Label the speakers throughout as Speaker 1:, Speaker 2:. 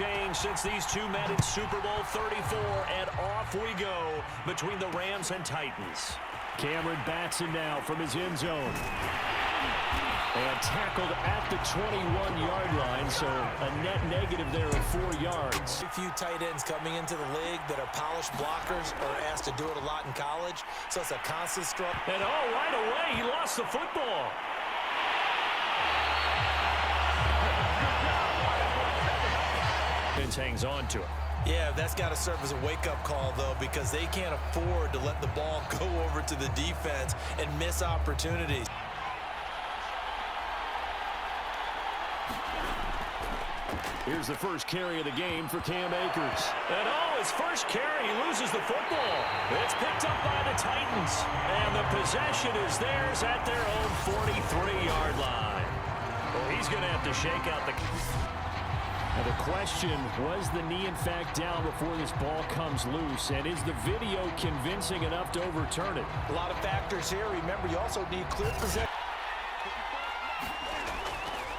Speaker 1: changed since these two met in Super Bowl 34, and off we go between the Rams and Titans. Cameron Batson now from his end zone. And tackled at the 21-yard line, so a net negative there of 4 yards.
Speaker 2: A few tight ends coming into the league that are polished blockers or asked to do it a lot in college, so it's a constant struggle.
Speaker 1: And right away, he lost the football. Vince hangs on to it.
Speaker 2: Yeah, that's got to serve as a wake-up call, though, because they can't afford to let the ball go over to the defense and miss opportunities.
Speaker 1: Here's the first carry of the game for Cam Akers. And his first carry, he loses the football. It's picked up by the Titans. And the possession is theirs at their own 43-yard line. Well, he's going to have to shake out the... Now the question, was the knee in fact down before this ball comes loose? And is the video convincing enough to overturn it?
Speaker 2: A lot of factors here. Remember, you also need clear possession.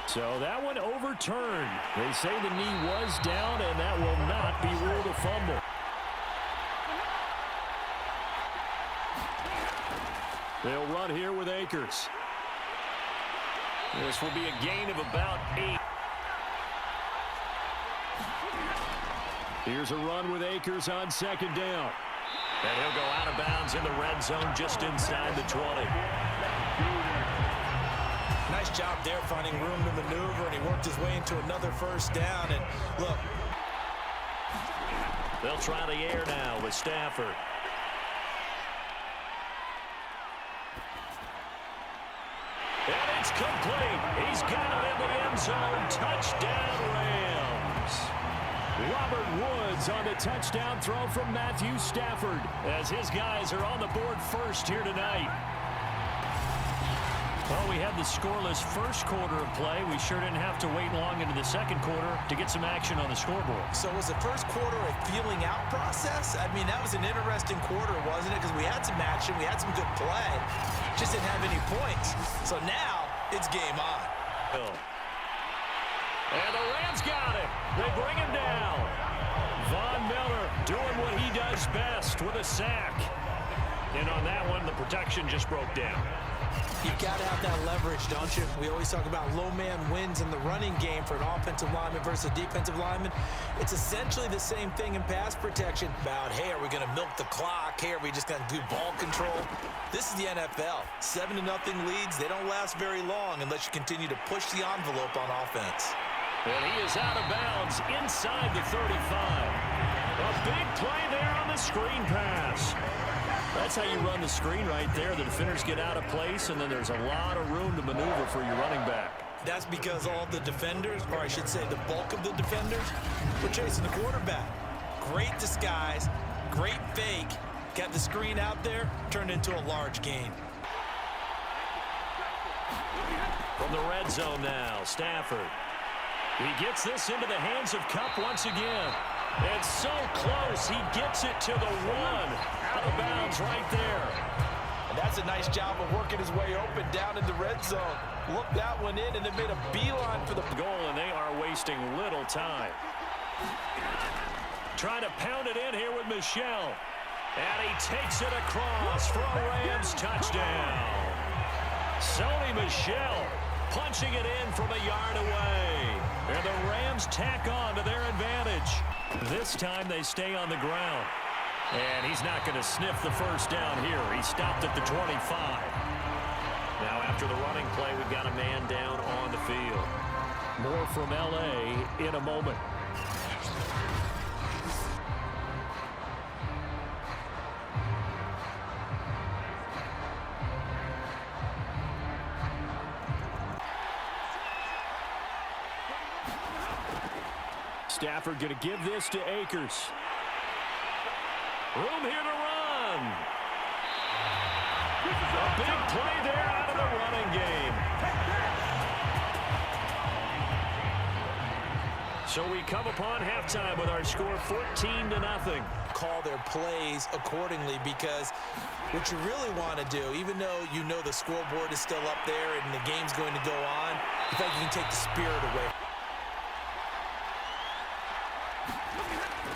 Speaker 1: So that one overturned. They say the knee was down, and that will not be ruled a fumble. They'll run here with Akers. This will be a gain of about 8. Here's a run with Akers on second down. And he'll go out of bounds in the red zone just inside the 20.
Speaker 2: Nice job there finding room to maneuver, and he worked his way into another first down. And look,
Speaker 1: they'll try the air now with Stafford. And it's complete. He's got it in the end zone. Touchdown, Rams. Robert Woods on the touchdown throw from Matthew Stafford as his guys are on the board first here tonight. Well, we had the scoreless first quarter of play. We sure didn't have to wait long into the second quarter to get some action on the scoreboard.
Speaker 2: So was the first quarter a feeling out process? I mean, that was an interesting quarter, wasn't it? Because we had some action, we had some good play, just didn't have any points. So now it's game on.
Speaker 1: And the Rams got him. They bring him down. Von Miller doing what he does best with a sack. And on that one, the protection just broke down.
Speaker 2: You've got to have that leverage, don't you? We always talk about low man wins in the running game for an offensive lineman versus a defensive lineman. It's essentially the same thing in pass protection. About, hey, are we going to milk the clock? Hey, are we just going to do ball control? This is the NFL. 7-0 leads. They don't last very long unless you continue to push the envelope on offense.
Speaker 1: And he is out of bounds inside the 35. A big play there on the screen pass. That's how you run the screen right there. The defenders get out of place, and then there's a lot of room to maneuver for your running back.
Speaker 2: That's because all the defenders, or I should say the bulk of the defenders, were chasing the quarterback. Great disguise, great fake. Got the screen out there, turned into a large gain.
Speaker 1: From the red zone now, Stafford. He gets this into the hands of Kupp once again. It's so close, he gets it to the 1. Out of bounds right there.
Speaker 2: And that's a nice job of working his way open down in the red zone. Looked that one in and then made a beeline for the
Speaker 1: goal, and they are wasting little time. Trying to pound it in here with Michel. And he takes it across for a Rams touchdown. Sony Michel punching it in from a yard away. And the Rams tack on to their advantage. This time they stay on the ground. And he's not going to sniff the first down here. He stopped at the 25. Now after the running play, we've got a man down on the field. More from L.A. in a moment. Stafford going to give this to Akers. Room here to run. A big play there out of the running game. So we come upon halftime with our score 14-0.
Speaker 2: Call their plays accordingly, because what you really want to do, even though you know the scoreboard is still up there and the game's going to go on, you think you can take the spirit away.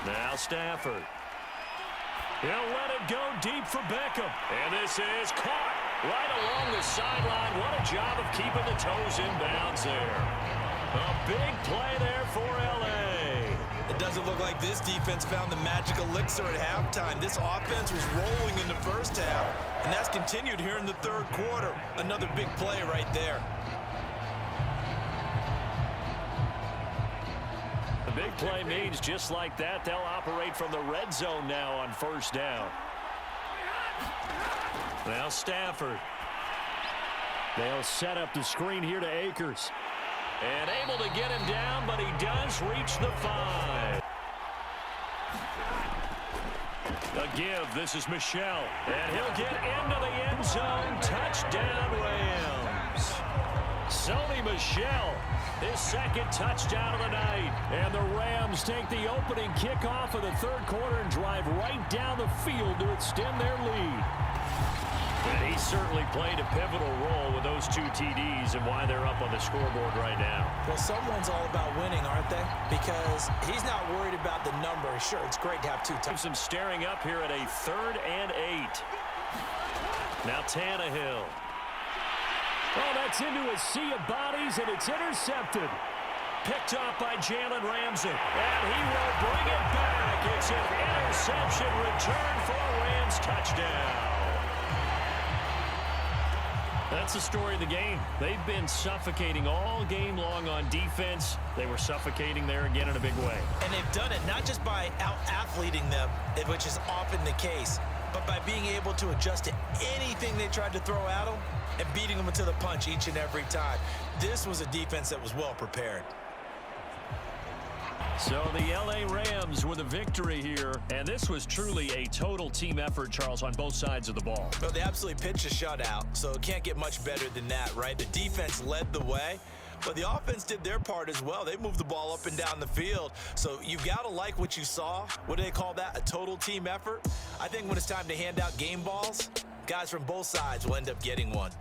Speaker 1: Now Stafford. He'll let it go deep for Beckham. And this is caught right along the sideline. What a job of keeping the toes in bounds there. A big play there for L.A.
Speaker 2: It doesn't look like this defense found the magic elixir at halftime. This offense was rolling in the first half, and that's continued here in the third quarter. Another big play right there.
Speaker 1: The big play means just like that, they'll operate from the red zone now on first down. Now Stafford. They'll set up the screen here to Akers. And able to get him down, but he does reach the 5. A give. This is Michel. And he'll get into the end zone. Touchdown, Rams. Sony Michel, his second touchdown of the night. And the Rams take the opening kickoff of the third quarter and drive right down the field to extend their lead. And he certainly played a pivotal role with those 2 TDs and why they're up on the scoreboard right now.
Speaker 2: Well, someone's all about winning, aren't they? Because he's not worried about the number. Sure, it's great to have 2 touchdowns.
Speaker 1: Some staring up here at a 3rd and 8. Now Tannehill. Oh, that's into a sea of bodies, and it's intercepted. Picked off by Jalen Ramsey. And he will bring it back. It's an interception return for a Rams touchdown. That's the story of the game. They've been suffocating all game long on defense. They were suffocating there again in a big way.
Speaker 2: And they've done it not just by out-athleting them, which is often the case, but by being able to adjust to anything they tried to throw at them and beating them to the punch each and every time. This was a defense that was well prepared.
Speaker 1: So the L.A. Rams with a victory here, and this was truly a total team effort, Charles, on both sides of the ball.
Speaker 2: Well, they absolutely pitched a shutout, so it can't get much better than that, right? The defense led the way, but the offense did their part as well. They moved the ball up and down the field, so you've got to like what you saw. What do they call that? A total team effort? I think when it's time to hand out game balls, guys from both sides will end up getting one.